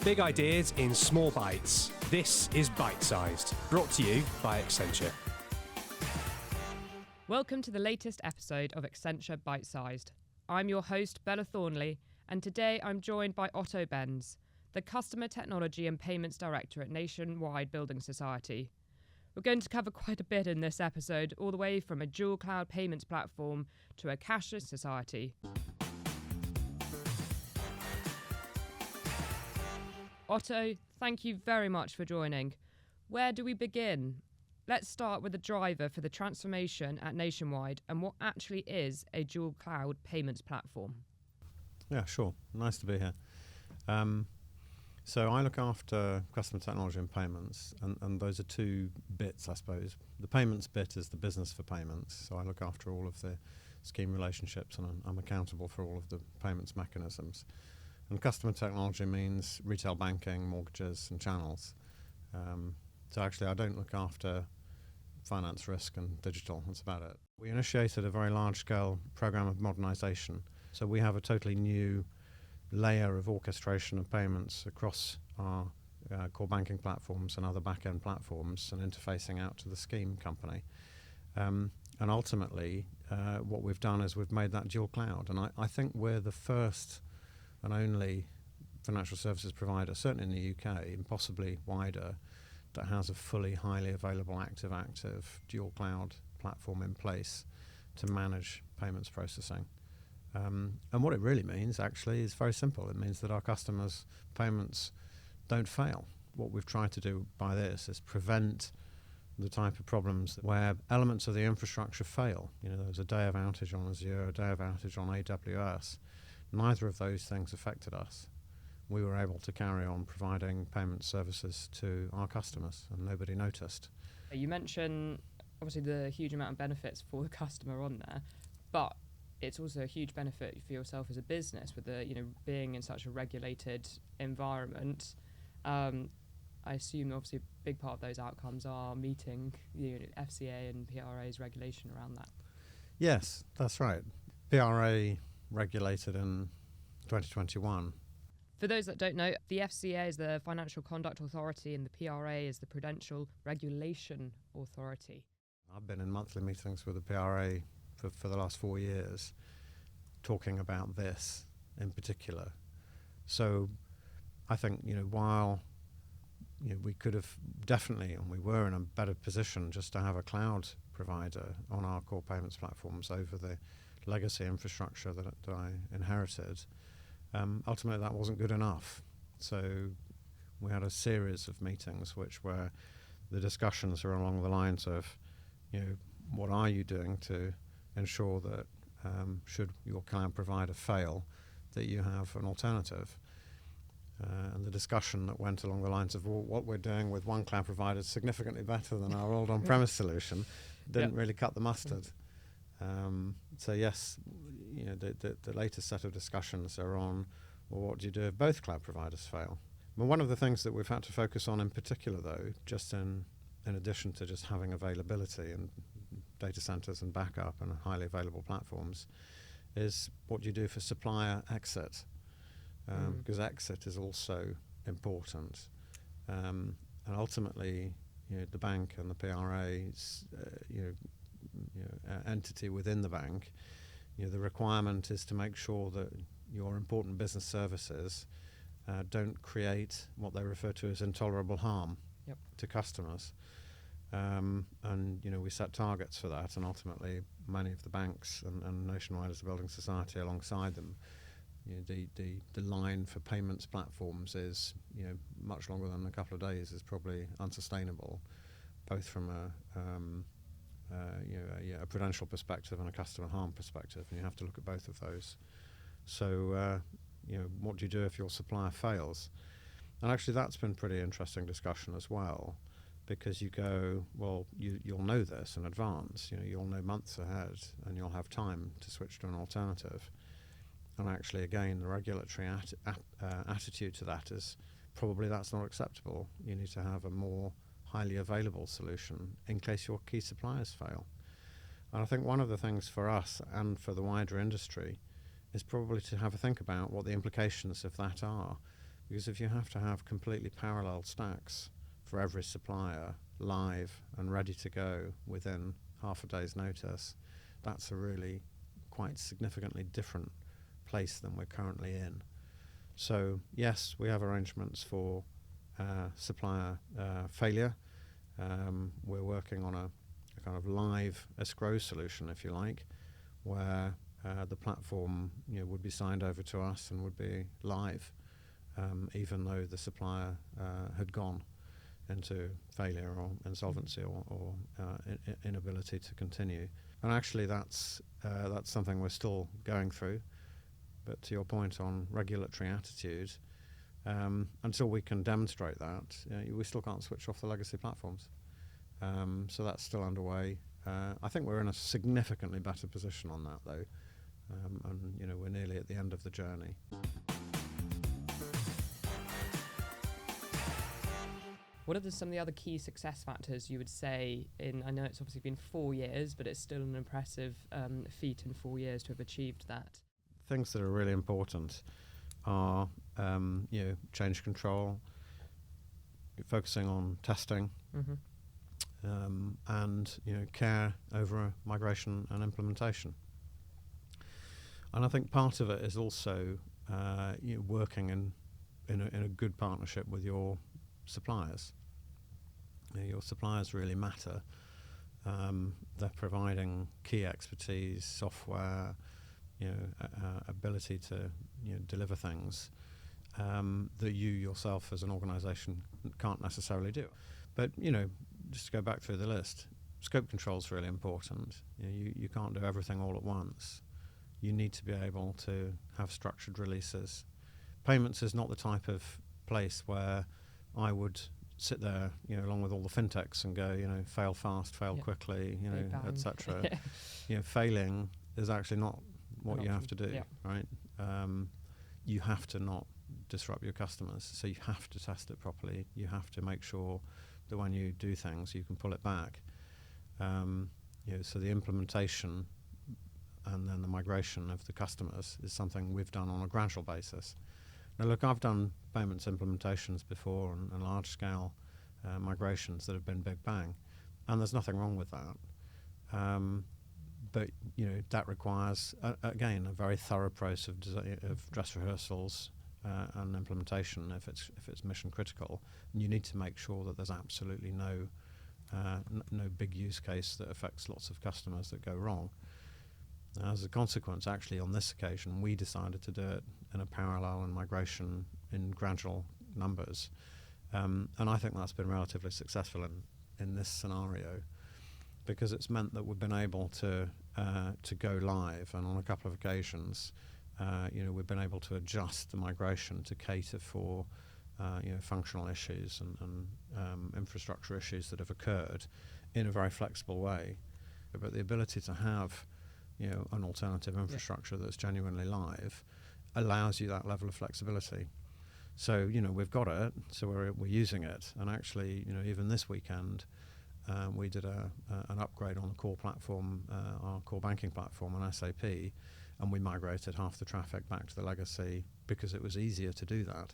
Big ideas in small bites. This is Byte-Sized, brought to you by Accenture. Welcome to the latest episode of Accenture Byte-Sized. I'm your host, Bella Thornley, and today I'm joined by Otto Benz, the Customer Technology and Payments Director at Nationwide Building Society. We're going to cover quite a bit in this episode, all the way from a dual cloud payments platform to a cashless society. Otto, thank you very much for joining. Where do we begin? Let's start with the driver for the transformation at Nationwide and what actually is a dual cloud payments platform. Yeah, sure. Nice to be here. So I look after customer technology and payments, and those are two bits, I suppose. The payments bit is the business for payments, so I look after all of the scheme relationships, and I'm accountable for all of the payments mechanisms. And customer technology means retail banking, mortgages, and channels. So actually I don't look after finance, risk, and digital. That's about it. We initiated a very large-scale program of modernisation. So we have a totally new layer of orchestration of payments across our core banking platforms and other back-end platforms and interfacing out to the scheme company. And ultimately, what we've done is we've made that dual cloud. And I think we're the first and only financial services provider, certainly in the UK and possibly wider, that has a fully highly available active dual cloud platform in place to manage payments processing. And what it really means, actually, is very simple. It means that our customers' payments don't fail. What we've tried to do by this is prevent the type of problems where elements of the infrastructure fail. You know, there was a day of outage on Azure, a day of outage on AWS. Neither of those things affected us. We were able to carry on providing payment services to our customers, and nobody noticed. You mentioned, obviously, the huge amount of benefits for the customer on there, but it's also a huge benefit for yourself as a business with being in such a regulated environment. I assume obviously a big part of those outcomes are meeting FCA and PRA's regulation around that. Yes, that's right. PRA regulated in 2021. For those that don't know, the FCA is the Financial Conduct Authority and the PRA is the Prudential Regulation Authority. I've been in monthly meetings with the PRA for the last 4 years, talking about this in particular. So I think, while we could have definitely, and we were in a better position just to have a cloud provider on our core payments platforms over the legacy infrastructure that I inherited, ultimately that wasn't good enough. So we had a series of meetings which were the discussions are along the lines of, what are you doing to ensure that should your cloud provider fail, that you have an alternative. And the discussion that went along the lines of, well, what we're doing with one cloud provider is significantly better than our old on-premise solution, didn't really cut the mustard. So yes, the latest set of discussions are on, well, what do you do if both cloud providers fail? Well, one of the things that we've had to focus on in particular, though, just in addition to just having availability and data centers and backup and highly available platforms, is what do you do for supplier exit? Because exit is also important. And ultimately, the bank and the PRA's entity within the bank, the requirement is to make sure that your important business services don't create what they refer to as intolerable harm to customers. And we set targets for that, and ultimately many of the banks and Nationwide as a building society alongside them, the line for payments platforms is much longer than a couple of days is probably unsustainable, both from a prudential perspective and a customer harm perspective, and you have to look at both of those. So what do you do if your supplier fails? And actually that's been pretty interesting discussion as well, because you go, well, you'll know this in advance. You'll know months ahead, and you'll have time to switch to an alternative. And actually, again, the regulatory attitude to that is probably that's not acceptable. You need to have a more highly available solution in case your key suppliers fail. And I think one of the things for us and for the wider industry is probably to have a think about what the implications of that are, Because if you have to have completely parallel stacks for every supplier live and ready to go within half a day's notice, that's a really quite significantly different place than we're currently in. So yes, we have arrangements for supplier failure. We're working on a kind of live escrow solution, if you like, where the platform would be signed over to us and would be live, even though the supplier had gone into failure or insolvency or inability to continue. And actually that's something we're still going through. But to your point on regulatory attitude, until we can demonstrate that, we still can't switch off the legacy platforms. So that's still underway. I think we're in a significantly better position on that, though, and we're nearly at the end of the journey. What are some of the other key success factors you would say I know it's obviously been 4 years, but it's still an impressive feat in 4 years to have achieved that? Things that are really important are, change control, focusing on testing, and care over migration and implementation. And I think part of it is also working in a good partnership with your suppliers. Your suppliers really matter. They're providing key expertise, software, ability to deliver things that you yourself as an organisation can't necessarily do. But just to go back through the list, scope control is really important. You can't do everything all at once. You need to be able to have structured releases. Payments is not the type of place where I would sit there, along with all the fintechs and go, fail fast, fail quickly, etc. Failing is actually not what you have to do, right? You have to not disrupt your customers, so you have to test it properly. You have to make sure that when you do things, you can pull it back. So the implementation and then the migration of the customers is something we've done on a gradual basis. Now, look, I've done payments implementations before and large-scale migrations that have been big bang, and there's nothing wrong with that. But that requires again a very thorough process of dress rehearsals and implementation if it's mission critical. And you need to make sure that there's absolutely no big use case that affects lots of customers that go wrong. As a consequence, actually, on this occasion, we decided to do it in a parallel and migration in gradual numbers. And I think that's been relatively successful in this scenario, because it's meant that we've been able to go live, and on a couple of occasions, we've been able to adjust the migration to cater for functional issues and infrastructure issues that have occurred in a very flexible way. But the ability to have an alternative infrastructure that's genuinely live allows you that level of flexibility. So we've got it, so we're using it, and actually even this weekend we did an upgrade on the core platform, our core banking platform on SAP, and we migrated half the traffic back to the legacy because it was easier to do that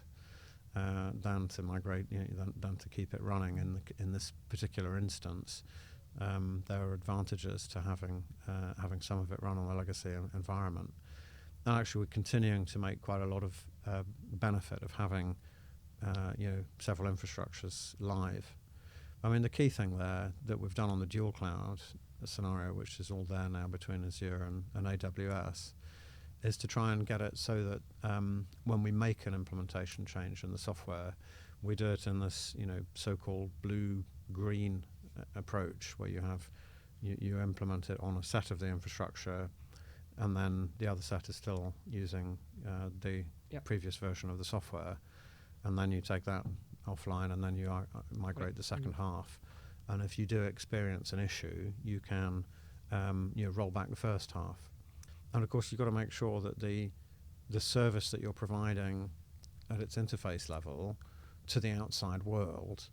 than to migrate, than to keep it running in this particular instance. There are advantages to having some of it run on a legacy environment. And actually, we're continuing to make quite a lot of benefit of having several infrastructures live. I mean, the key thing there that we've done on the dual cloud scenario, which is all there now between Azure and AWS, is to try and get it so that when we make an implementation change in the software, we do it in this so-called blue-green approach, where you implement it on a set of the infrastructure, and then the other set is still using the previous version of the software, and then you take that offline and then you migrate the second half. And if you do experience an issue, you can roll back the first half. And of course, you've got to make sure that the service that you're providing at its interface level to the outside world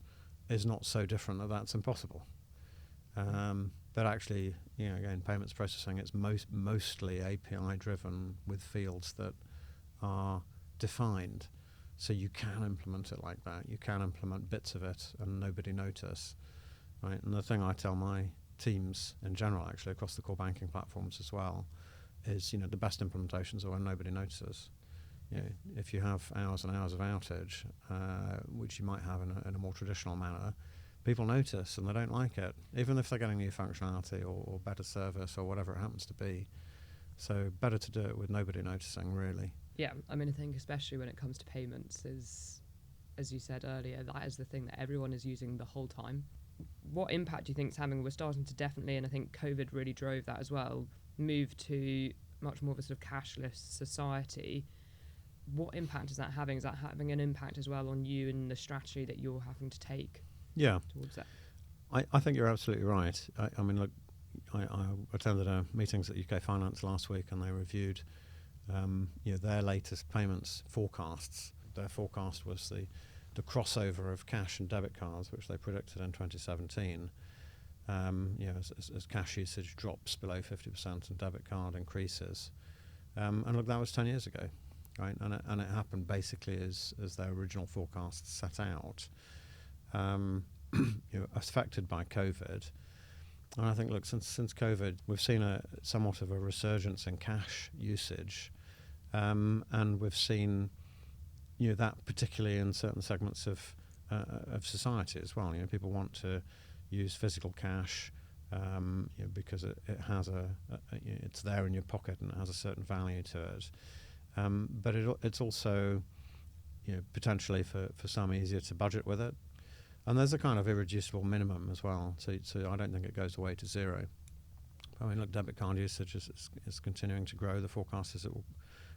is not so different that that's impossible. But actually, again, payments processing, it's mostly API driven with fields that are defined. So you can implement it like that. You can implement bits of it and nobody notice, right? And the thing I tell my teams in general, actually, across the core banking platforms as well, is, the best implementations are when nobody notices. If you have hours and hours of outage, which you might have in a more traditional manner, people notice and they don't like it, even if they're getting new functionality or better service or whatever it happens to be. So better to do it with nobody noticing, really. Yeah, I mean, I think especially when it comes to payments is, as you said earlier, that is the thing that everyone is using the whole time. What impact do you think it's having? We're starting to definitely, and I think COVID really drove that as well, move to much more of a sort of cashless society. What impact is that having? Is that having an impact as well on you and the strategy that you're having to take towards that? I think you're absolutely right. I mean, look, I attended a meetings at UK Finance last week, and they reviewed their latest payments forecasts. Their forecast was the crossover of cash and debit cards, which they predicted in 2017. As cash usage drops below 50% and debit card increases. And look, that was 10 years ago, right? And it happened basically as their original forecasts set out. Affected by COVID. And I think, look, since COVID, we've seen somewhat of a resurgence in cash usage, and we've seen, that particularly in certain segments of society as well. People want to use physical cash because it has it's there in your pocket and it has a certain value to it. But it's also, potentially for some easier to budget with it. And there's a kind of irreducible minimum as well, so I don't think it goes away to zero. I mean, look, debit card usage is continuing to grow. The forecast is it will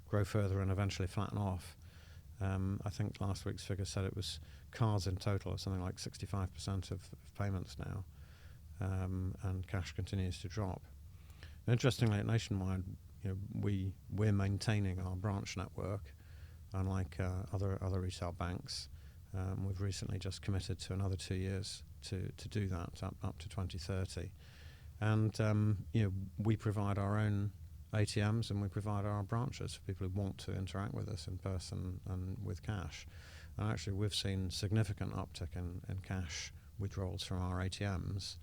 grow further and eventually flatten off. I think last week's figure said it was cards in total are something like 65% of payments now, and cash continues to drop. And interestingly, at Nationwide, we're maintaining our branch network, unlike other retail banks. We've recently just committed to another 2 years to do that up to 2030. And we provide our own ATMs and we provide our branches for people who want to interact with us in person and with cash. And actually we've seen significant uptick in cash withdrawals from our ATMs,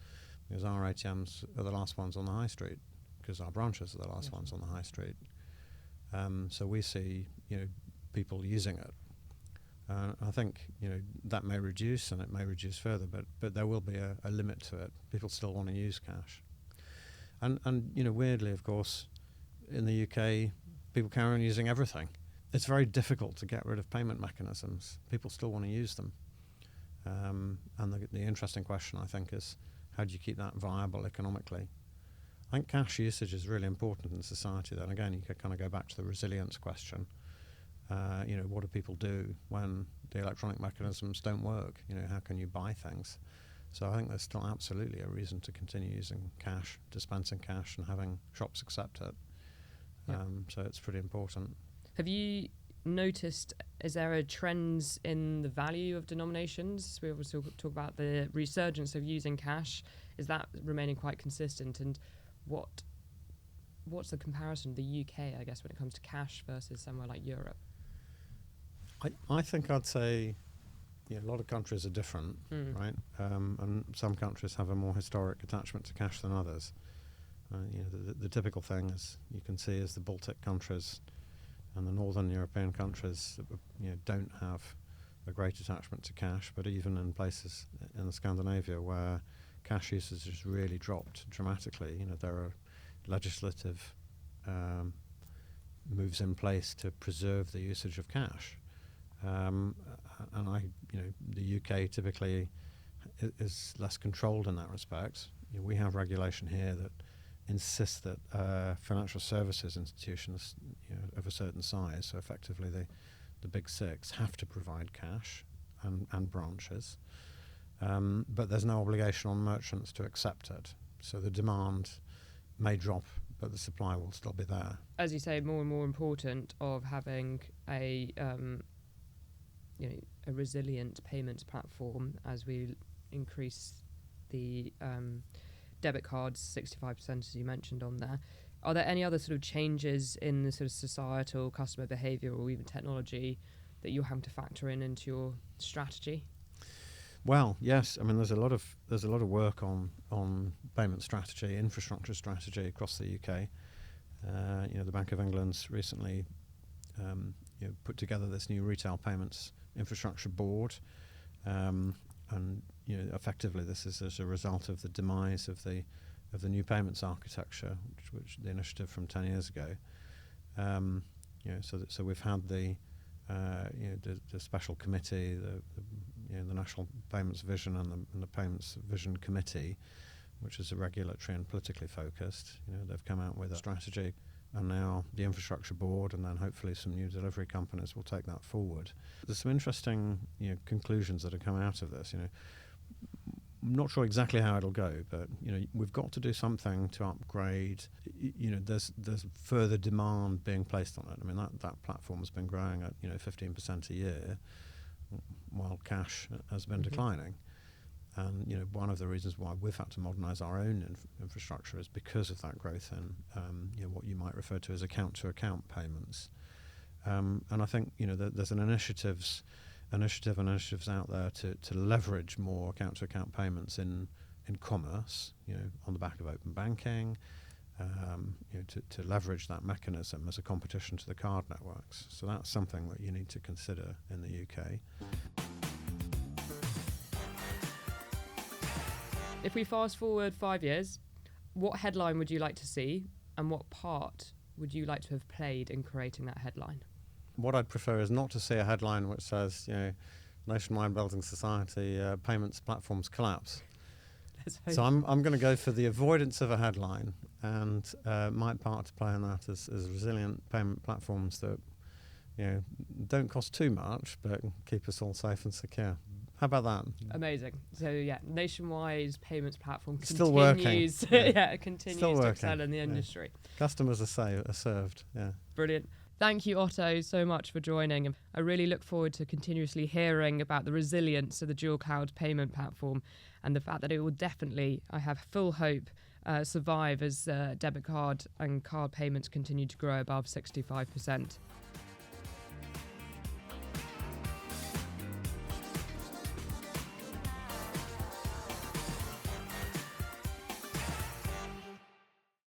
because our ATMs are the last ones on the high street, because our branches are the last ones on the high street. So we see people using it. I think that may reduce, and it may reduce further, but there will be a limit to it. People still want to use cash, and weirdly, of course, in the UK, people carry on using everything. It's very difficult to get rid of payment mechanisms. People still want to use them, and the interesting question, I think, is how do you keep that viable economically? I think cash usage is really important in society. Then again, you could kind of go back to the resilience question. What do people do when the electronic mechanisms don't work? How can you buy things? So I think there's still absolutely a reason to continue using cash, dispensing cash, and having shops accept it. So it's pretty important. Have you noticed, is there a trend in the value of denominations? We also talk about the resurgence of using cash. Is that remaining quite consistent? And what's the comparison, the UK, I guess, when it comes to cash versus somewhere like Europe? I think I'd say a lot of countries are different, right? And some countries have a more historic attachment to cash than others. The typical thing is you can see is the Baltic countries and the northern European countries don't have a great attachment to cash, but even in places in Scandinavia where cash usage has really dropped dramatically, there are legislative moves in place to preserve the usage of cash. And the UK typically is less controlled in that respect. We have regulation here that insists that financial services institutions of a certain size, so effectively the big six, have to provide cash and branches. But there's no obligation on merchants to accept it. So the demand may drop, but the supply will still be there. As you say, more and more important of having a resilient payments platform as we increase the debit cards 65%, as you mentioned on there. Are there any other sort of changes in the sort of societal customer behaviour or even technology that you're having to factor into your strategy? Well, yes. I mean, there's a lot of work on payment strategy, infrastructure strategy across the UK. The Bank of England's recently put together this new retail payments infrastructure board, and effectively this is as a result of the demise of the new payments architecture, which the initiative from 10 years ago. So we've had the special committee, the National Payments Vision and the Payments Vision Committee, which is a regulatory and politically focused. They've come out with a strategy, and now the infrastructure board, and then hopefully some new delivery companies will take that forward. There's some interesting conclusions that have come out of this. I'm not sure exactly how it'll go, but we've got to do something to upgrade. There's further demand being placed on it. I mean, that platform has been growing at 15% a year, while cash has been declining. And one of the reasons why we've had to modernise our own infrastructure is because of that growth in what you might refer to as account-to-account payments. And I think there's initiatives out there to leverage more account-to-account payments in commerce, on the back of open banking, to leverage that mechanism as a competition to the card networks. So that's something that you need to consider in the UK. If we fast forward 5 years, what headline would you like to see, and what part would you like to have played in creating that headline? What I'd prefer is not to see a headline which says, Nationwide Building Society payments platforms collapse. So I'm going to go for the avoidance of a headline, and my part to play in that is resilient payment platforms that don't cost too much but keep us all safe and secure. How about that? Amazing. So Nationwide's payments platform Still continues, working. continues Still to working. excel in the industry. Customers are served. Yeah. Brilliant. Thank you, Otto, so much for joining. I really look forward to continuously hearing about the resilience of the dual cloud payment platform, and the fact that it will definitely, I have full hope, survive as debit card and card payments continue to grow above 65%.